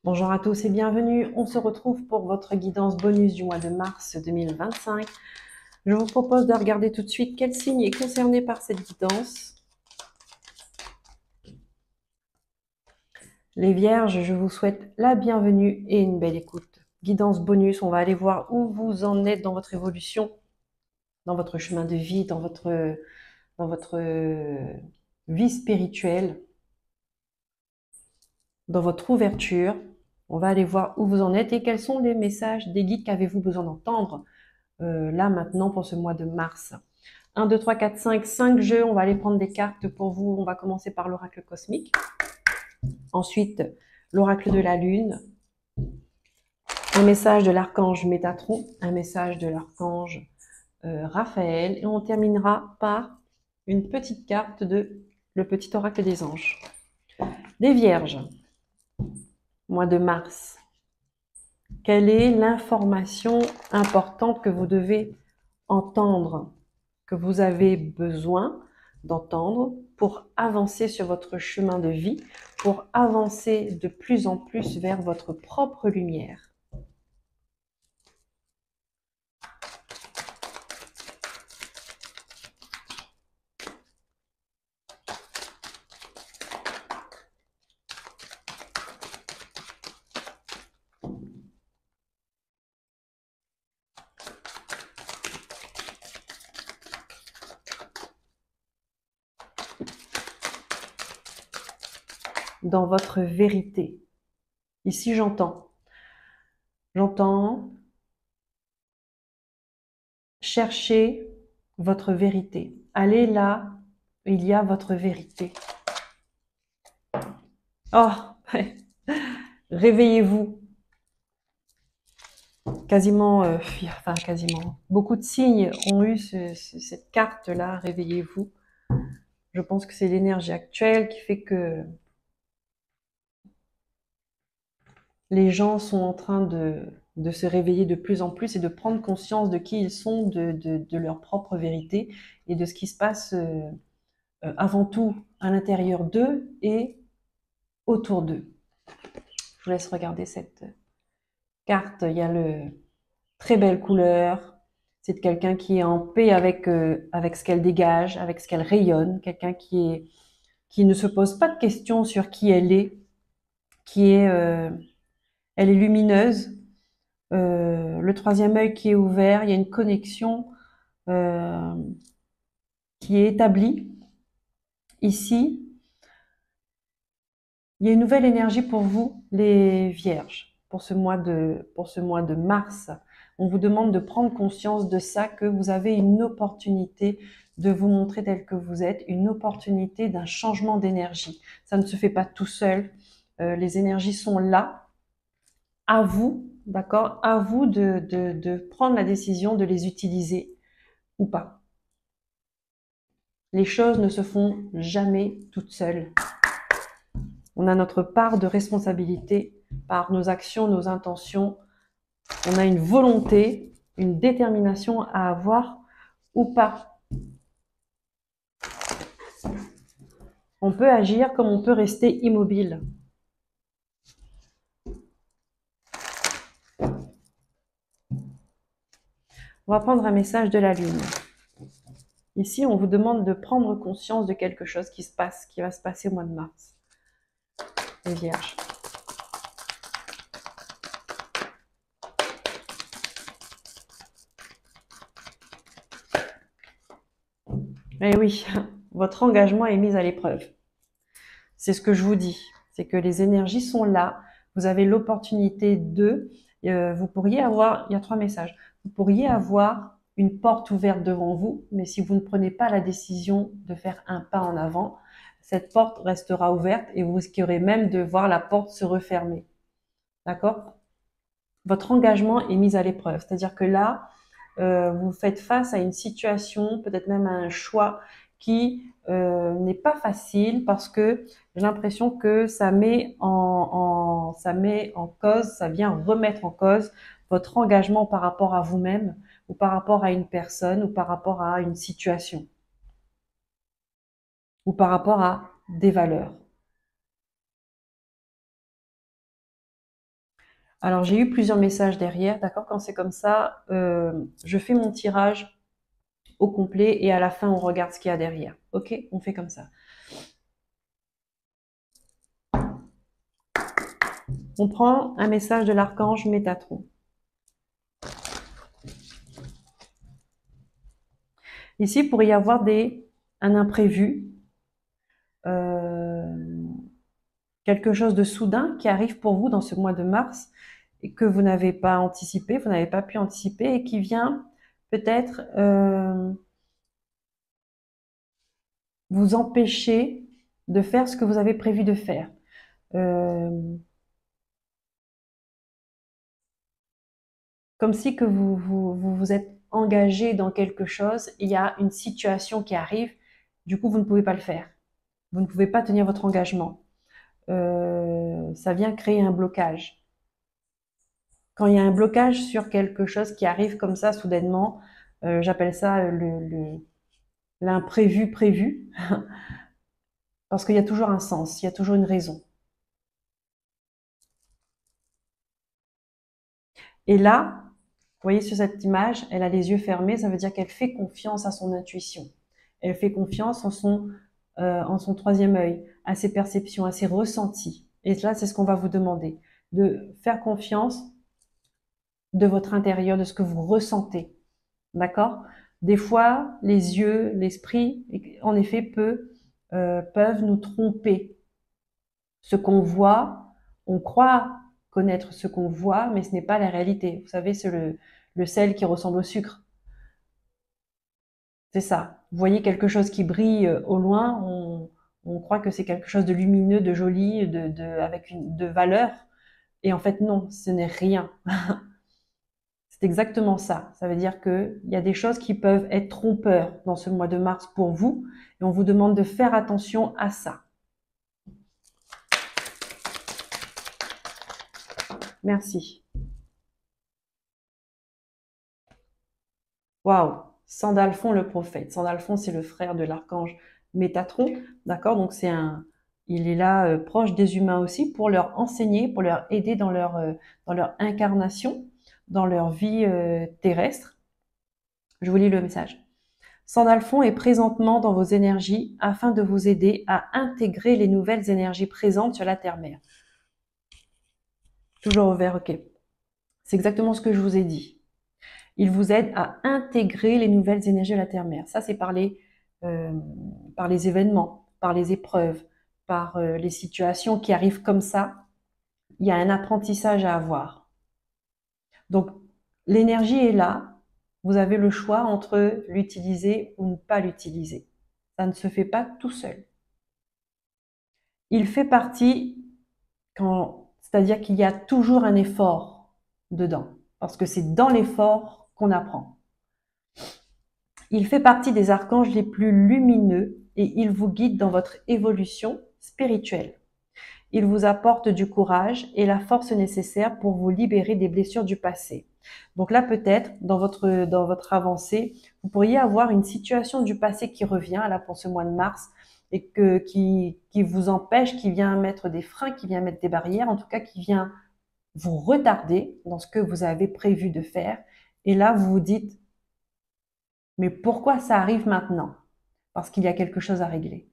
Bonjour à tous et bienvenue. On se retrouve pour votre guidance bonus du mois de mars 2025. Je vous propose de regarder tout de suite quel signe est concerné par cette guidance. Les vierges, je vous souhaite la bienvenue et une belle écoute. Guidance bonus, on va aller voir où vous en êtes dans votre évolution, dans votre chemin de vie, dans votre vie spirituelle, dans votre ouverture. On va aller voir où vous en êtes et quels sont les messages des guides qu'avez-vous besoin d'entendre là maintenant pour ce mois de mars. 1, 2, 3, 4, 5, 5 jeux. On va aller prendre des cartes pour vous. On va commencer par l'oracle cosmique. Ensuite, l'oracle de la lune. Un message de l'archange Métatron. Un message de l'archange Raphaël. Et on terminera par une petite carte de le petit oracle des anges. Les vierges, mois de mars. Quelle est l'information importante que vous devez entendre, que vous avez besoin d'entendre pour avancer sur votre chemin de vie, pour avancer de plus en plus vers votre propre lumière? Dans votre vérité. Ici, j'entends chercher votre vérité. Allez là où il y a votre vérité. Oh, réveillez-vous. Quasiment, beaucoup de signes ont eu cette carte-là, réveillez-vous. Je pense que c'est l'énergie actuelle qui fait que les gens sont en train de se réveiller de plus en plus et de prendre conscience de qui ils sont, de leur propre vérité et de ce qui se passe avant tout à l'intérieur d'eux et autour d'eux. Je vous laisse regarder cette carte. Il y a le très belle couleur. C'est de quelqu'un qui est en paix avec ce qu'elle dégage, avec ce qu'elle rayonne, quelqu'un qui ne se pose pas de questions sur qui elle est, elle est lumineuse. Le troisième œil qui est ouvert, il y a une connexion euh, qui est établie. Ici, il y a une nouvelle énergie pour vous, les vierges, pour ce mois de mars. On vous demande de prendre conscience de ça, que vous avez une opportunité de vous montrer tel que vous êtes, une opportunité d'un changement d'énergie. Ça ne se fait pas tout seul. Les énergies sont là, à vous, d'accord? À vous de prendre la décision de les utiliser ou pas. Les choses ne se font jamais toutes seules. On a notre part de responsabilité par nos actions, nos intentions. On a une volonté, une détermination à avoir ou pas. On peut agir comme on peut rester immobile. On va prendre un message de la Lune. Ici, on vous demande de prendre conscience de quelque chose qui va se passer au mois de mars. Les Vierges. Eh oui, votre engagement est mis à l'épreuve. C'est ce que je vous dis. C'est que les énergies sont là. Vous avez l'opportunité vous pourriez avoir, il y a 3 messages. Vous pourriez avoir une porte ouverte devant vous, mais si vous ne prenez pas la décision de faire un pas en avant, cette porte restera ouverte et vous risquerez même de voir la porte se refermer. D'accord? Votre engagement est mis à l'épreuve. C'est-à-dire que là, vous faites face à une situation, peut-être même à un choix qui n'est pas facile parce que j'ai l'impression que ça met en cause, ça vient remettre en cause votre engagement par rapport à vous-même ou par rapport à une personne ou par rapport à une situation ou par rapport à des valeurs. Alors, j'ai eu plusieurs messages derrière, d'accord? Quand c'est comme ça, je fais mon tirage au complet et à la fin, on regarde ce qu'il y a derrière. Ok? On fait comme ça. On prend un message de l'archange Métatron. Ici, il pourrait y avoir un imprévu, euh, quelque chose de soudain qui arrive pour vous dans ce mois de mars et que vous n'avez pas anticipé, vous n'avez pas pu anticiper et qui vient peut-être vous empêcher de faire ce que vous avez prévu de faire. Comme si que vous êtes engagé dans quelque chose, il y a une situation qui arrive, du coup vous ne pouvez pas le faire. Vous ne pouvez pas tenir votre engagement. Ça vient créer un blocage. Quand il y a un blocage sur quelque chose qui arrive comme ça soudainement, j'appelle ça l'imprévu prévu, parce qu'il y a toujours un sens, il y a toujours une raison. Et là, vous voyez sur cette image, elle a les yeux fermés, ça veut dire qu'elle fait confiance à son intuition. Elle fait confiance en son troisième œil, à ses perceptions, à ses ressentis. Et là, c'est ce qu'on va vous demander, de faire confiance de votre intérieur, de ce que vous ressentez. D'accord? Des fois, les yeux, l'esprit, en effet, peuvent nous tromper. Ce qu'on voit, on croit connaître ce qu'on voit, mais ce n'est pas la réalité. Vous savez, c'est le sel qui ressemble au sucre. C'est ça. Vous voyez quelque chose qui brille au loin, on croit que c'est quelque chose de lumineux, de joli, avec de valeur. Et en fait, non, ce n'est rien. C'est exactement ça. Ça veut dire qu'il y a des choses qui peuvent être trompeurs dans ce mois de mars pour vous. Et on vous demande de faire attention à ça. Merci. Waouh! Sandalphon le prophète. Sandalphon, c'est le frère de l'archange Métatron. D'accord? Donc il est là proche des humains aussi pour leur enseigner, pour leur aider dans leur incarnation, dans leur vie terrestre. Je vous lis le message. Sandalphon est présentement dans vos énergies afin de vous aider à intégrer les nouvelles énergies présentes sur la Terre-Mère. Toujours au vert, ok. C'est exactement ce que je vous ai dit. Il vous aide à intégrer les nouvelles énergies de la Terre-Mère. Ça, c'est par les événements, par les épreuves, par les situations qui arrivent comme ça. Il y a un apprentissage à avoir. Donc, l'énergie est là. Vous avez le choix entre l'utiliser ou ne pas l'utiliser. Ça ne se fait pas tout seul. Il fait partie, c'est-à-dire qu'il y a toujours un effort dedans, parce que c'est dans l'effort qu'on apprend. Il fait partie des archanges les plus lumineux et il vous guide dans votre évolution spirituelle. Il vous apporte du courage et la force nécessaire pour vous libérer des blessures du passé. Donc là, peut-être, dans votre avancée, vous pourriez avoir une situation du passé qui revient, là, pour ce mois de mars, et qui vous empêche, qui vient mettre des freins, qui vient mettre des barrières, en tout cas, qui vient vous retarder dans ce que vous avez prévu de faire. Et là, vous vous dites, mais pourquoi ça arrive maintenant? Parce qu'il y a quelque chose à régler.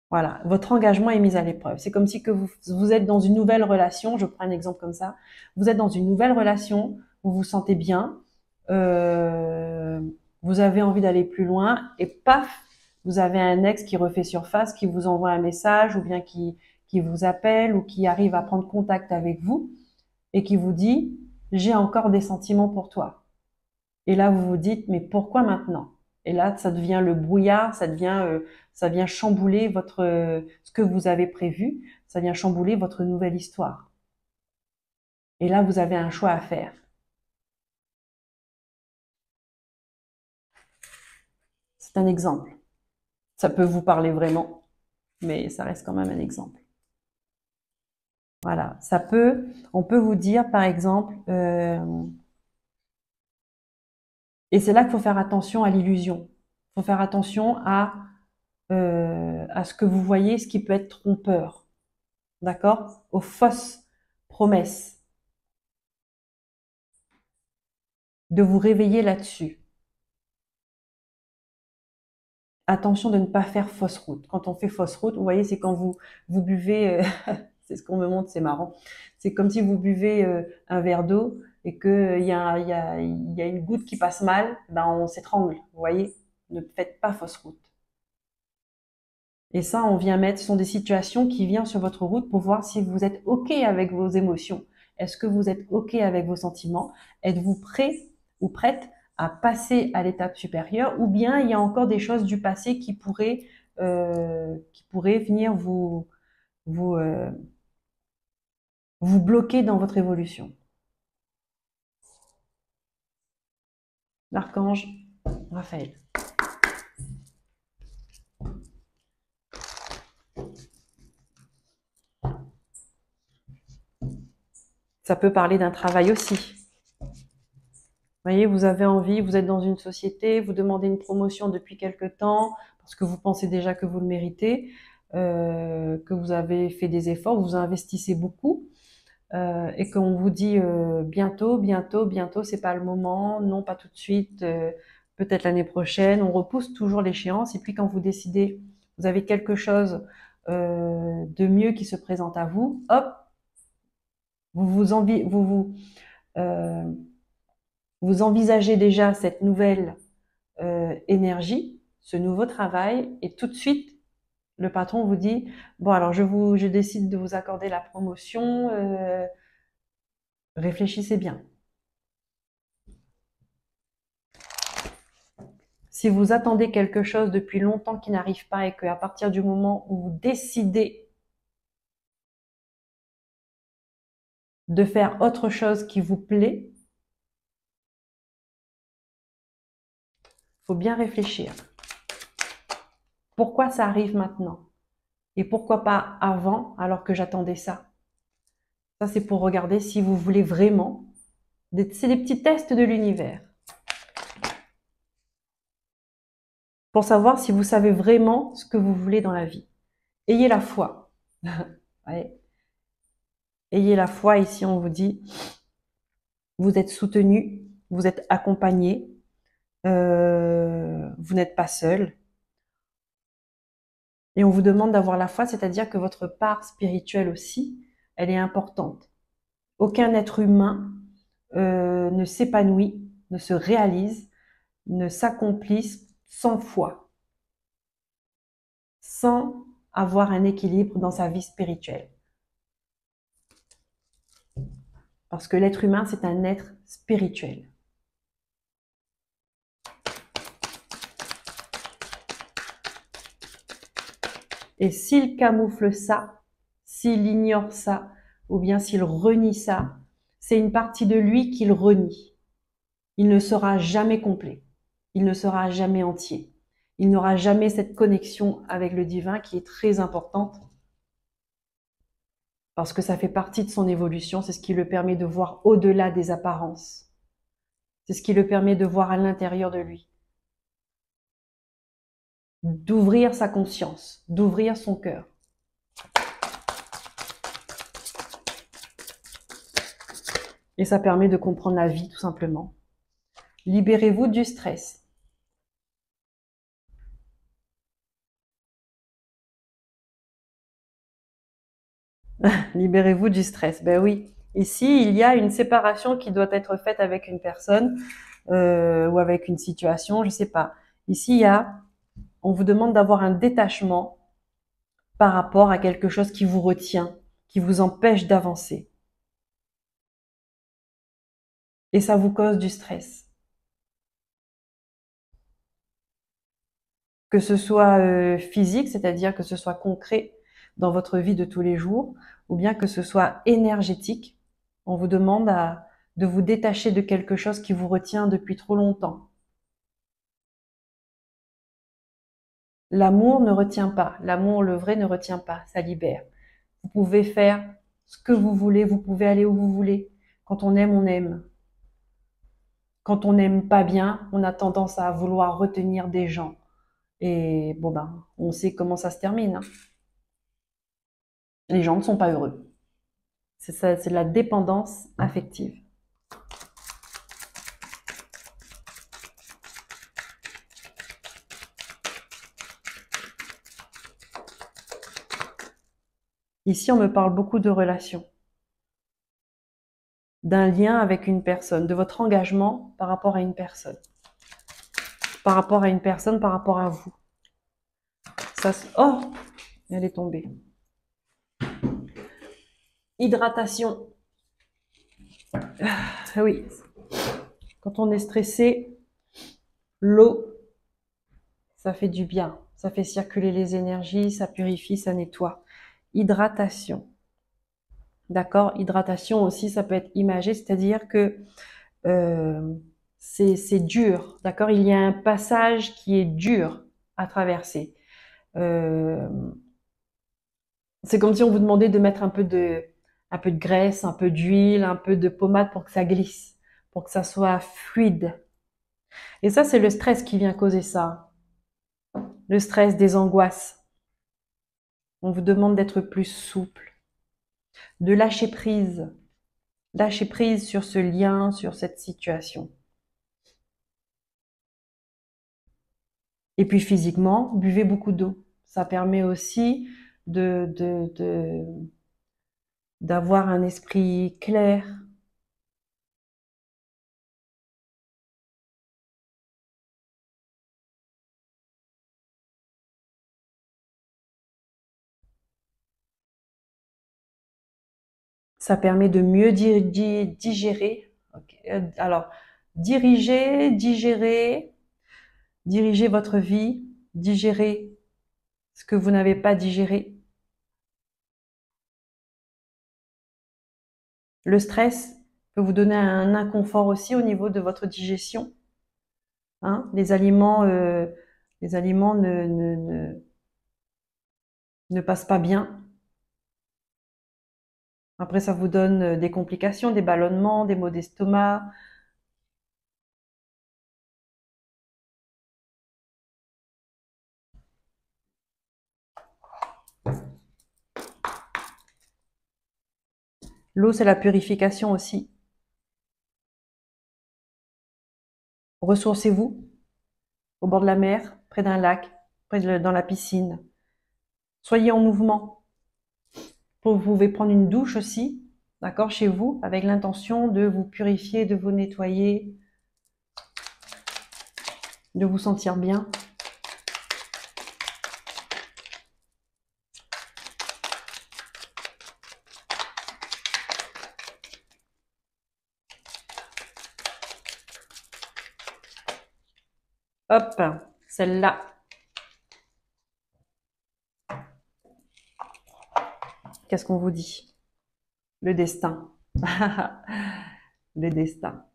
Voilà, votre engagement est mis à l'épreuve. C'est comme si que vous êtes dans une nouvelle relation, je prends un exemple comme ça, vous êtes dans une nouvelle relation, vous vous sentez bien, euh, vous avez envie d'aller plus loin, et paf, vous avez un ex qui refait surface, qui vous envoie un message, ou bien qui vous appelle, ou qui arrive à prendre contact avec vous, et qui vous dit, j'ai encore des sentiments pour toi. Et là, vous vous dites, mais pourquoi maintenant? Et là, ça devient le brouillard, ça vient chambouler ce que vous avez prévu, ça vient chambouler votre nouvelle histoire. Et là, vous avez un choix à faire. C'est un exemple. Ça peut vous parler vraiment, mais ça reste quand même un exemple. Voilà, on peut vous dire par exemple, et c'est là qu'il faut faire attention à l'illusion. Il faut faire attention à ce que vous voyez, ce qui peut être trompeur. d'accord? Aux fausses promesses, de vous réveiller là-dessus. Attention de ne pas faire fausse route. Quand on fait fausse route, vous voyez, c'est quand vous buvez, c'est ce qu'on me montre, c'est marrant. C'est comme si vous buvez un verre d'eau et qu'il y a une goutte qui passe mal, ben on s'étrangle, vous voyez. Ne faites pas fausse route. Et ça, on vient mettre, ce sont des situations qui viennent sur votre route pour voir si vous êtes OK avec vos émotions. Est-ce que vous êtes OK avec vos sentiments? Êtes-vous prêt ou prête à passer à l'étape supérieure? Ou bien il y a encore des choses du passé qui pourraient venir vous, euh, vous bloquer dans votre évolution. L'archange Raphaël. Ça peut parler d'un travail aussi. Vous voyez, vous avez envie, vous êtes dans une société, vous demandez une promotion depuis quelque temps, parce que vous pensez déjà que vous le méritez, que vous avez fait des efforts, vous investissez beaucoup, et qu'on vous dit bientôt, bientôt, bientôt, c'est pas le moment, non, pas tout de suite, peut-être l'année prochaine. On repousse toujours l'échéance, et puis quand vous décidez, vous avez quelque chose de mieux qui se présente à vous, hop, euh, vous envisagez déjà cette nouvelle énergie, ce nouveau travail, et tout de suite, le patron vous dit, bon alors je décide de vous accorder la promotion, réfléchissez bien. Si vous attendez quelque chose depuis longtemps qui n'arrive pas et qu'à partir du moment où vous décidez de faire autre chose qui vous plaît, faut bien réfléchir. Pourquoi ça arrive maintenant? Et pourquoi pas avant alors que j'attendais ça? Ça, c'est pour regarder si vous voulez vraiment. C'est des petits tests de l'univers. Pour savoir si vous savez vraiment ce que vous voulez dans la vie. Ayez la foi. Ouais. Ayez la foi, ici on vous dit, vous êtes soutenu, vous êtes accompagné, vous n'êtes pas seul. Et on vous demande d'avoir la foi, c'est-à-dire que votre part spirituelle aussi, elle est importante. Aucun être humain ne s'épanouit, ne se réalise, ne s'accomplisse sans foi, sans avoir un équilibre dans sa vie spirituelle. Parce que l'être humain, c'est un être spirituel. Et s'il camoufle ça, s'il ignore ça, ou bien s'il renie ça, c'est une partie de lui qu'il renie. Il ne sera jamais complet. Il ne sera jamais entier. Il n'aura jamais cette connexion avec le divin qui est très importante parce que ça fait partie de son évolution. C'est ce qui le permet de voir au-delà des apparences. C'est ce qui le permet de voir à l'intérieur de lui. D'ouvrir sa conscience, d'ouvrir son cœur. Et ça permet de comprendre la vie, tout simplement. Libérez-vous du stress. Libérez-vous du stress. Ben oui. Ici, il y a une séparation qui doit être faite avec une personne ou avec une situation, je sais pas. Ici, on vous demande d'avoir un détachement par rapport à quelque chose qui vous retient, qui vous empêche d'avancer. Et ça vous cause du stress. Que ce soit physique, c'est-à-dire que ce soit concret dans votre vie de tous les jours, ou bien que ce soit énergétique. On vous demande de vous détacher de quelque chose qui vous retient depuis trop longtemps. L'amour ne retient pas. L'amour, le vrai, ne retient pas. Ça libère. Vous pouvez faire ce que vous voulez. Vous pouvez aller où vous voulez. Quand on aime, on aime. Quand on n'aime pas bien, on a tendance à vouloir retenir des gens. Et bon ben, on sait comment ça se termine. Hein. Les gens ne sont pas heureux. C'est ça, c'est de la dépendance affective. Ici, on me parle beaucoup de relations, d'un lien avec une personne, de votre engagement par rapport à une personne. Par rapport à une personne, par rapport à vous. Ça, oh, elle est tombée. Hydratation. Ah oui, quand on est stressé, l'eau, ça fait du bien. Ça fait circuler les énergies, ça purifie, ça nettoie. Hydratation. D'accord? Hydratation aussi, ça peut être imagé, c'est-à-dire que c'est dur. D'accord? Il y a un passage qui est dur à traverser. C'est comme si on vous demandait de mettre un peu de graisse, un peu d'huile, un peu de pommade pour que ça glisse, pour que ça soit fluide. Et ça, c'est le stress qui vient causer ça. Le stress des angoisses. On vous demande d'être plus souple, de lâcher prise. Lâcher prise sur ce lien, sur cette situation. Et puis physiquement, buvez beaucoup d'eau. Ça permet aussi d'avoir un esprit clair. Ça permet de mieux digérer. Okay. Alors, digérer votre vie, digérer ce que vous n'avez pas digéré. Le stress peut vous donner un inconfort aussi au niveau de votre digestion. Hein, les aliments ne passent pas bien. Après, ça vous donne des complications, des ballonnements, des maux d'estomac. L'eau, c'est la purification aussi. Ressourcez-vous au bord de la mer, près d'un lac, dans la piscine. Soyez en mouvement. Vous pouvez prendre une douche aussi, d'accord, chez vous, avec l'intention de vous purifier, de vous nettoyer, de vous sentir bien. Hop, celle-là. Qu'est-ce qu'on vous dit? Le destin. Le destin.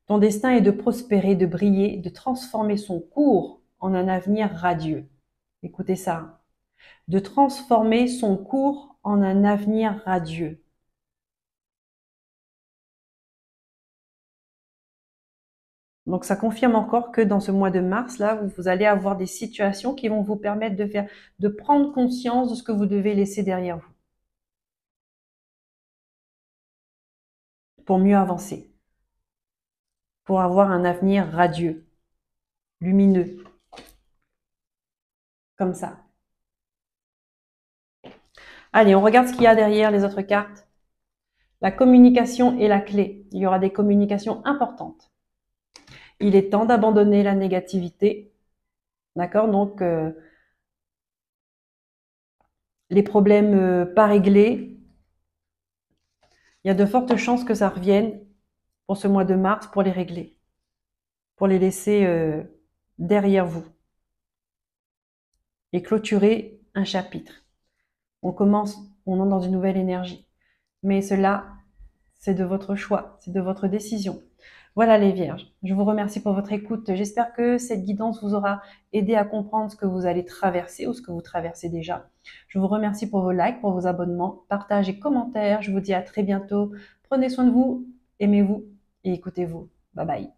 Ton destin est de prospérer, de briller, de transformer son cours en un avenir radieux. Écoutez ça. De transformer son cours en un avenir radieux. Donc ça confirme encore que dans ce mois de mars, là, vous allez avoir des situations qui vont vous permettre de prendre conscience de ce que vous devez laisser derrière vous pour mieux avancer, pour avoir un avenir radieux, lumineux, comme ça. Allez, on regarde ce qu'il y a derrière les autres cartes. La communication est la clé. Il y aura des communications importantes. Il est temps d'abandonner la négativité. D'accord? Donc, les problèmes pas réglés, il y a de fortes chances que ça revienne pour ce mois de mars pour les régler, pour les laisser derrière vous et clôturer un chapitre. On entre dans une nouvelle énergie. Mais cela, c'est de votre choix, c'est de votre décision. Voilà les Vierges, je vous remercie pour votre écoute. J'espère que cette guidance vous aura aidé à comprendre ce que vous allez traverser ou ce que vous traversez déjà. Je vous remercie pour vos likes, pour vos abonnements, partages et commentaires. Je vous dis à très bientôt. Prenez soin de vous, aimez-vous et écoutez-vous. Bye bye.